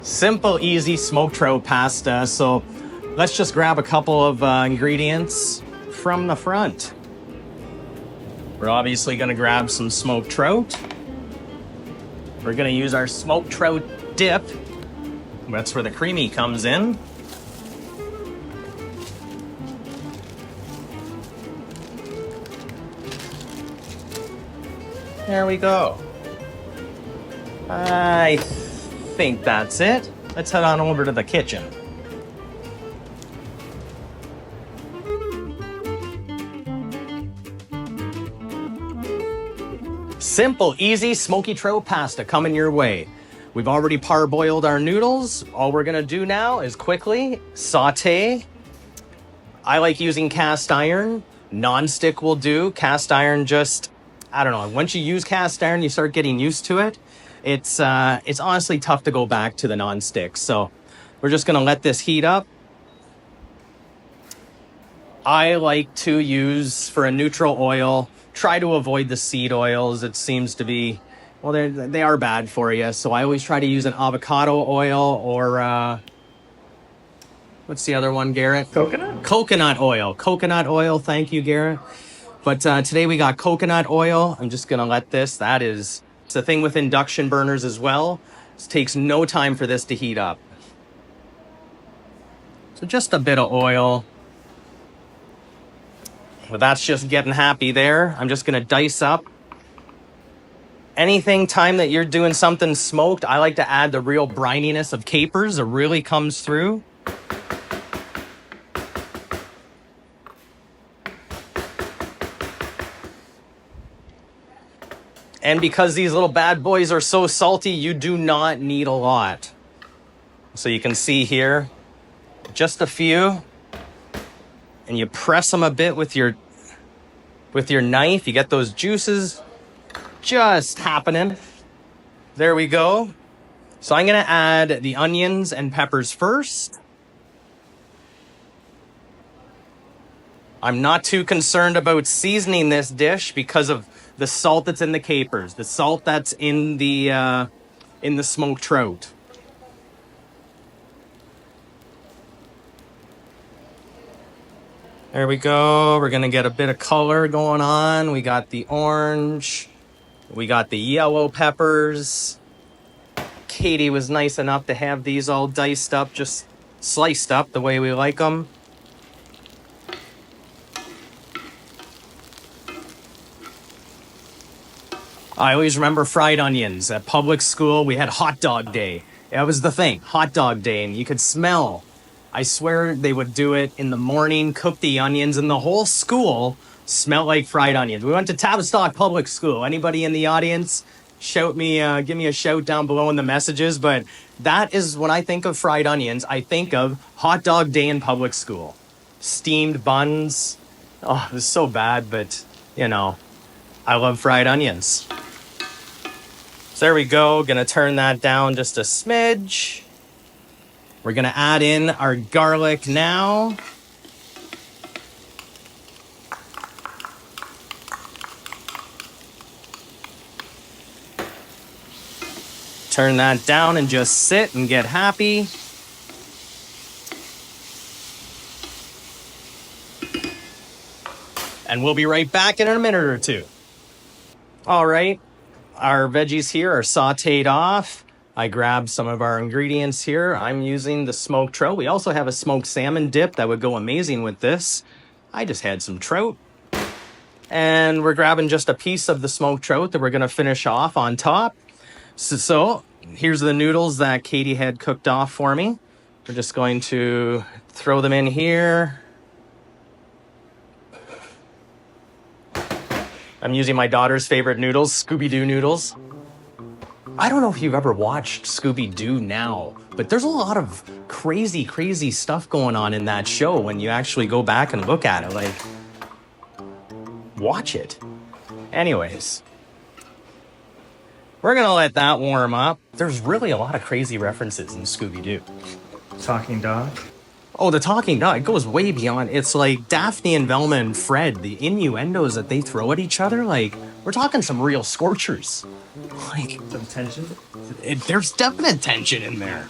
Simple, easy smoked trout pasta. So let's just grab a couple of ingredients from the front. We're obviously going to grab some smoked trout. We're going to use our smoked trout dip. That's where the creamy comes in. There we go. I think that's it. Let's head on over to the kitchen. Simple, easy, smoky trout pasta coming your way. We've already parboiled our noodles. All we're gonna do now is quickly saute. I like using cast iron. Non-stick will do. Cast iron just, I don't know. Once you use cast iron, you start getting used to it. It's honestly tough to go back to the non-stick. So we're just gonna let this heat up. I like to use, for a neutral oil, try to avoid the seed oils. It seems to be, well, they are bad for you. So I always try to use an avocado oil or, what's the other one, Garrett? Coconut? Coconut oil. Coconut oil. Thank you, Garrett. But today we got coconut oil. I'm just going to let this, it's the thing with induction burners as well. It takes no time for this to heat up. So just a bit of oil. Well, that's just getting happy there. I'm just going to dice up. Time that you're doing something smoked, I like to add the real brininess of capers. It really comes through. And because these little bad boys are so salty, you do not need a lot. So you can see here, just a few. And you press them a bit with your knife. You get those juices just happening. There we go. So I'm going to add the onions and peppers first. I'm not too concerned about seasoning this dish because of the salt that's in the capers, the salt that's in the smoked trout. There we go. We're going to get a bit of color going on. We got the orange. We got the yellow peppers. Katie was nice enough to have these all diced up, just sliced up the way we like them. I always remember fried onions. At public school, we had hot dog day. That was the thing, hot dog day, and you could smell. I swear they would do it in the morning, cook the onions, and the whole school smelled like fried onions. We went to Tavistock Public School. Anybody in the audience, give me a shout down below in the messages. But that is, when I think of fried onions, I think of hot dog day in public school. Steamed buns. Oh, it was so bad, but, I love fried onions. So there we go. Gonna turn that down just a smidge. We're going to add in our garlic now. Turn that down and just sit and get happy. And we'll be right back in a minute or two. All right, our veggies here are sauteed off. I grabbed some of our ingredients here. I'm using the smoked trout. We also have a smoked salmon dip that would go amazing with this. I just had some trout. And we're grabbing just a piece of the smoked trout that we're going to finish off on top. So here's the noodles that Katie had cooked off for me. We're just going to throw them in here. I'm using my daughter's favorite noodles, Scooby-Doo noodles. I don't know if you've ever watched Scooby-Doo now, but there's a lot of crazy, crazy stuff going on in that show when you actually go back and look at it. Like, watch it. Anyways, we're going to let that warm up. There's really a lot of crazy references in Scooby-Doo. Talking dog? Oh, the talking dog. It goes way beyond. It's like Daphne and Velma and Fred, the innuendos that they throw at each other. Like, we're talking some real scorchers. Like, Some tension? There's definite tension in there.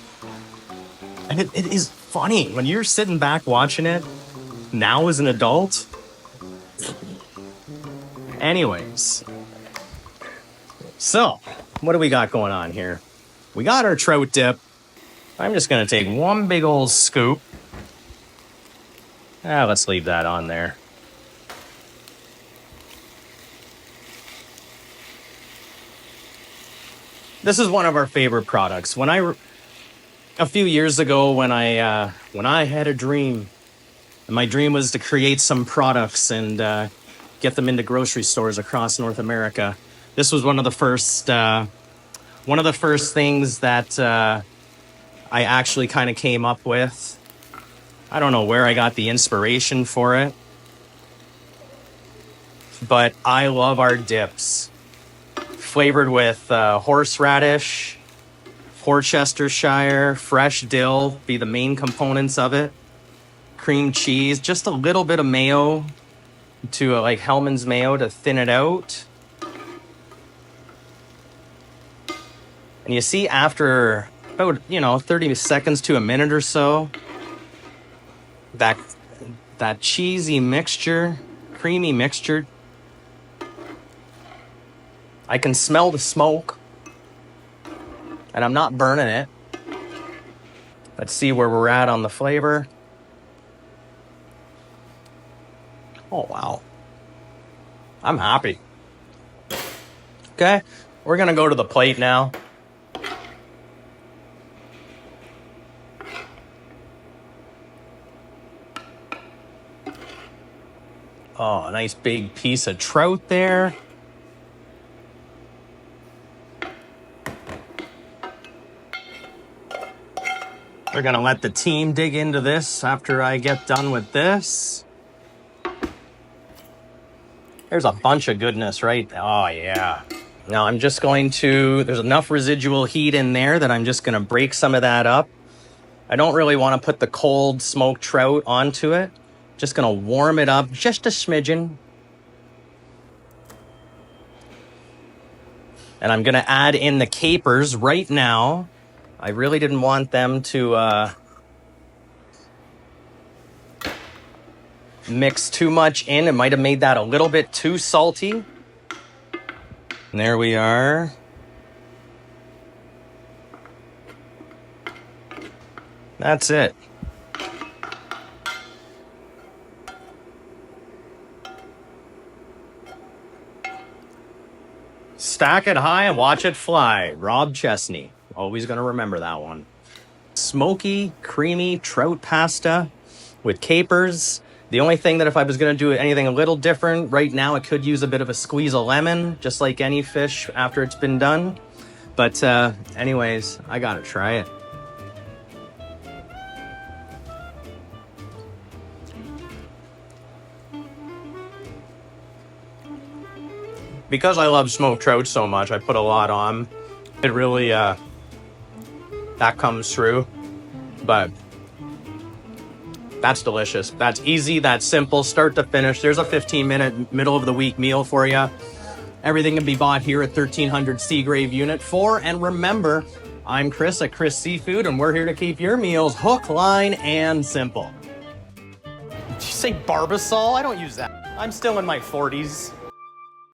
And it is funny when you're sitting back watching it now as an adult. Anyways, so what do we got going on here? We got our trout dip. I'm just going to take one big old scoop. Let's leave that on there. This is one of our favorite products. A few years ago, when I had a dream, and my dream was to create some products and get them into grocery stores across North America. This was one of the first things that I actually kind of came up with. I don't know where I got the inspiration for it, but I love our dips. Flavored with horseradish, Worcestershire, fresh dill be the main components of it. Cream cheese, just a little bit of mayo to like Hellman's mayo to thin it out. And you see after about, 30 seconds to a minute or so, that cheesy mixture, creamy mixture, I can smell the smoke, and I'm not burning it. Let's see where we're at on the flavor. Oh, wow. I'm happy. Okay, we're gonna go to the plate now. Oh, a nice big piece of trout there. We're gonna let the team dig into this after I get done with this. There's a bunch of goodness, right? Oh, yeah. Now I'm just there's enough residual heat in there that I'm just gonna break some of that up. I don't really wanna put the cold smoked trout onto it. Just gonna warm it up just a smidgen. And I'm gonna add in the capers right now. I really didn't want them to mix too much in. It might have made that a little bit too salty. And there we are. That's it. Stack it high and watch it fly. Rob Chesney. Always going to remember that one. Smoky, creamy trout pasta with capers. The only thing that if I was going to do anything a little different, right now it could use a bit of a squeeze of lemon, just like any fish after it's been done. But anyways, I got to try it. Because I love smoked trout so much, I put a lot on. It really, that comes through. But that's delicious. That's easy, that's simple, start to finish. There's a 15-minute middle of the week meal for you. Everything can be bought here at 1300 Seagrave Unit 4. And remember, I'm Chris at Chris Seafood, and we're here to keep your meals hook, line, and simple. Did you say Barbasol? I don't use that. I'm still in my 40s.